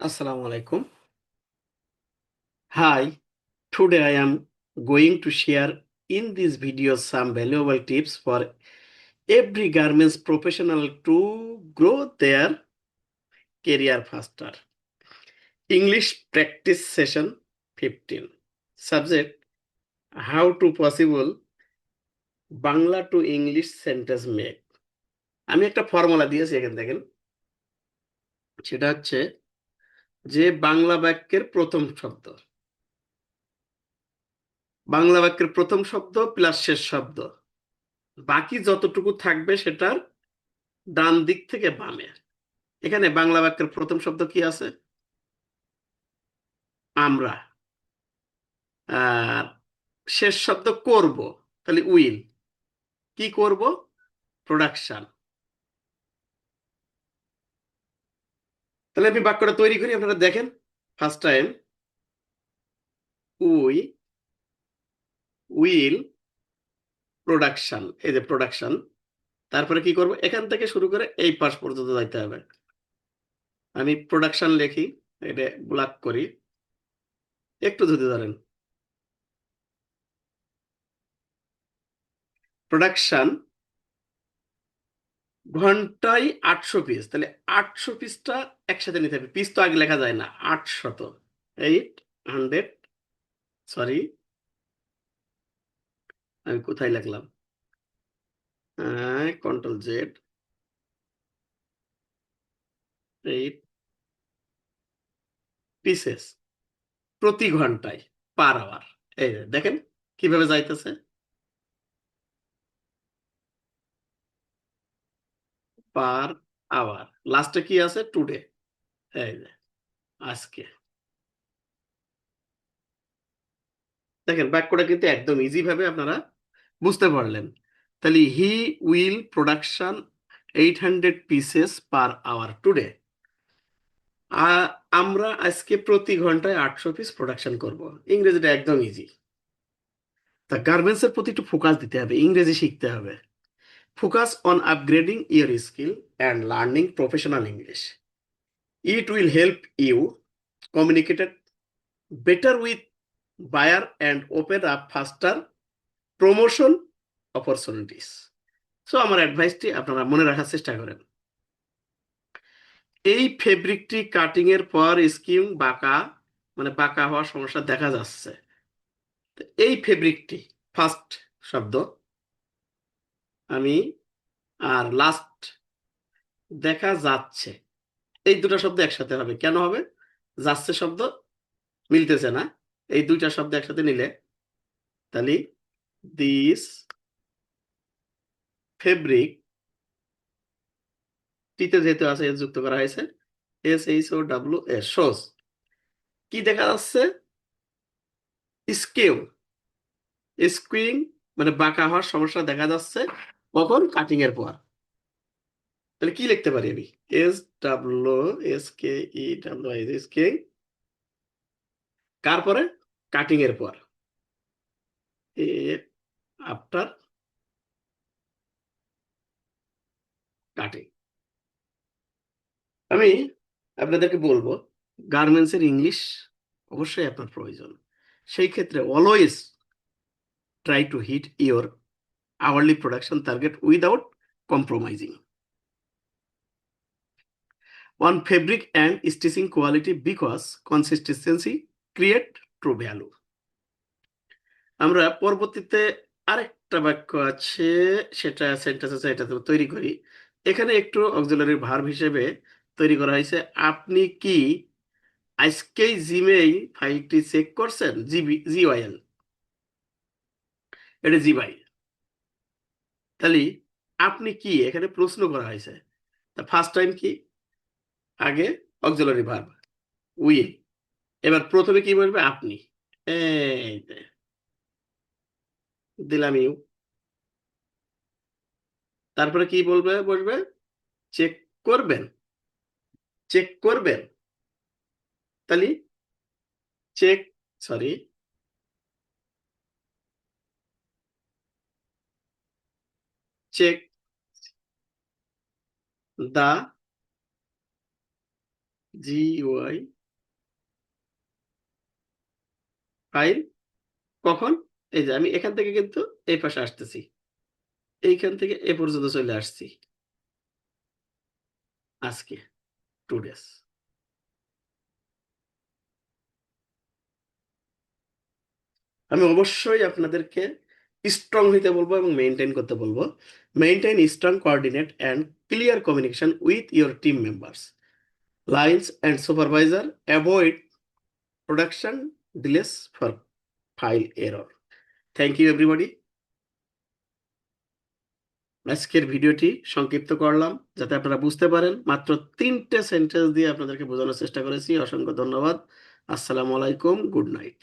Assalamu alaikum. Hi, today I am going to share in this video some valuable tips for every garments professional to grow their career faster. English practice session 15. Subject: how to possible Bangla to English sentence make. আমি একটা formula দিয়েছি এখানে দেখেন, সেটা হচ্ছে যে বাংলা বাক্যের প্রথম শব্দ প্লাস শেষ শব্দ, বাকি যতটুকু থাকবে সেটার ডান দিক থেকে বামে। এখানে বাংলা বাক্যের প্রথম শব্দ কি আছে? আমরা। আর শেষ শব্দ করব, তাহলে উইল। কি করব? প্রোডাকশন। তাহলে আমি বাক্যটা তৈরি করি, আপনারা দেখেন। First time, we will production, এই যে প্রোডাকশন। তারপরে কি করব? এখান থেকে শুরু করে এই পাশ পর্যন্ত যাইতে হবে। আমি প্রোডাকশন লিখি, এটা ব্লক করি, একটু ধরে ধরেন। প্রোডাকশন ঘন্টায় 800 পিস, তাহলে 800 পিসটা একসাথে নিতে হবে। পিস তো আগে লেখা যায় না, 800, 800, সরি, আমি কোথায় লিখলাম? কন্ট্রোল জেড, 8 পিসেস প্রতি ঘন্টায়, পার আওয়ার। এই যে দেখেন কিভাবে যাইতেছে, পার আওয়ার। লাস্টে কি আছে? টুডে, এই যে আজকে। দেখেন বাক্যটা কিন্তু একদম ইজি ভাবে আপনারা বুঝতে পারলেন। তাহলে he will production 800 pieces per hour today. আমরা আজকে প্রতি ঘন্টায় 800 পিস প্রোডাকশন করব। ইংরেজিটা একদম ইজি। তা গার্মেন্টস এর প্রতি একটু ফোকাস দিতে হবে, ইংরেজি শিখতে হবে। Focus on upgrading your skill and learning professional English. It will help you communicated better with buyer and open up faster promotion opportunities. So আমার অ্যাডভাইসটি আপনারা মনে রাখার চেষ্টা করেন। এই ফেব্রিকটি কাটিং এর পর স্কিম বাঁকা, মানে বাঁকা হওয়ার সমস্যা দেখা যাচ্ছে। তো এই ফেব্রিকটি ফার্স্ট শব্দ, আমি, আর লাস্ট দেখা যাচ্ছে, এই দুটো শব্দ একসাথে হবে। কেন হবে? যাচ্ছে শব্দ মিলতেছে না, এই দুইটা শব্দ একসাথে নিলে তাহলে দিস ফেব্রিক, টিতে যেহেতু আছে এস যুক্ত করা হয়েছে, SHOWS শোজ। কি দেখা যাচ্ছে? স্কেউ, স্কুইং, মানে বাঁকা হওয়ার সমস্যা দেখা যাচ্ছে কখন? কাটিং এর পর। তাহলে কি লিখতে পারি আমি? SWSKEWI, স্কেইং, কার পরে? কাটিং এর পর, এ আফটার কাটিং। আমি আপনাদেরকে বলবো, গার্মেন্টস এর ইংলিশ অবশ্যই আপনার প্রয়োজন। সেই ক্ষেত্রে always try to hit your hourly production target without compromising on fabric and stitching quality, because consistency create true value. আমরা পরবর্তীতে আরেকটা বাক্য আছে, সেটা সেন্টেন্স আছে, এটা তো তৈরি করি। এখানে একটু অক্সিলারি ভার্ব হিসেবে তৈরি করা হয়েছে। আপনি কি আজকেই জিমেইল ফাইলটি চেক করছেন? জিওয়াইএল, এটা জিবাই। তাহলে আপনি কি, এখানে প্রশ্ন করা হয়েছে। তা ফার্স্ট টাইম কি? আগে অক্সিলারি ভার্ব উইল, এবার প্রথমে কি বলবে? আপনি। এই যে দিলাম ইউ, তারপরে কি বলবে? বলবে চেক করবেন, চেক করবেন। তাহলে চেক, সরি, চেক দা GUI ফাইল কখন? এই যে আমি এখান থেকে কিন্তু এই পাশে আসতেছি, এইখান থেকে এ পর্যন্ত চলে আসছি আজকে, 2 days। আমি অবশ্যই আপনাদেরকে স্ট্রং হইতে বলবো এবং মেনটেন করতে বলবো। Maintain strong coordinate and clear communication with your team members, lines and supervisor, avoid production delays for file error. Thank you everybody. আজকের ভিডিওটি সংক্ষিপ্ত করলাম যাতে আপনারা বুঝতে পারেন, মাত্র 3টে সেন্টেন্স দিয়ে আপনাদেরকে বোঝানোর চেষ্টা করেছি। অসংখ্য ধন্যবাদ। আসসালামু আলাইকুম, গুড নাইট।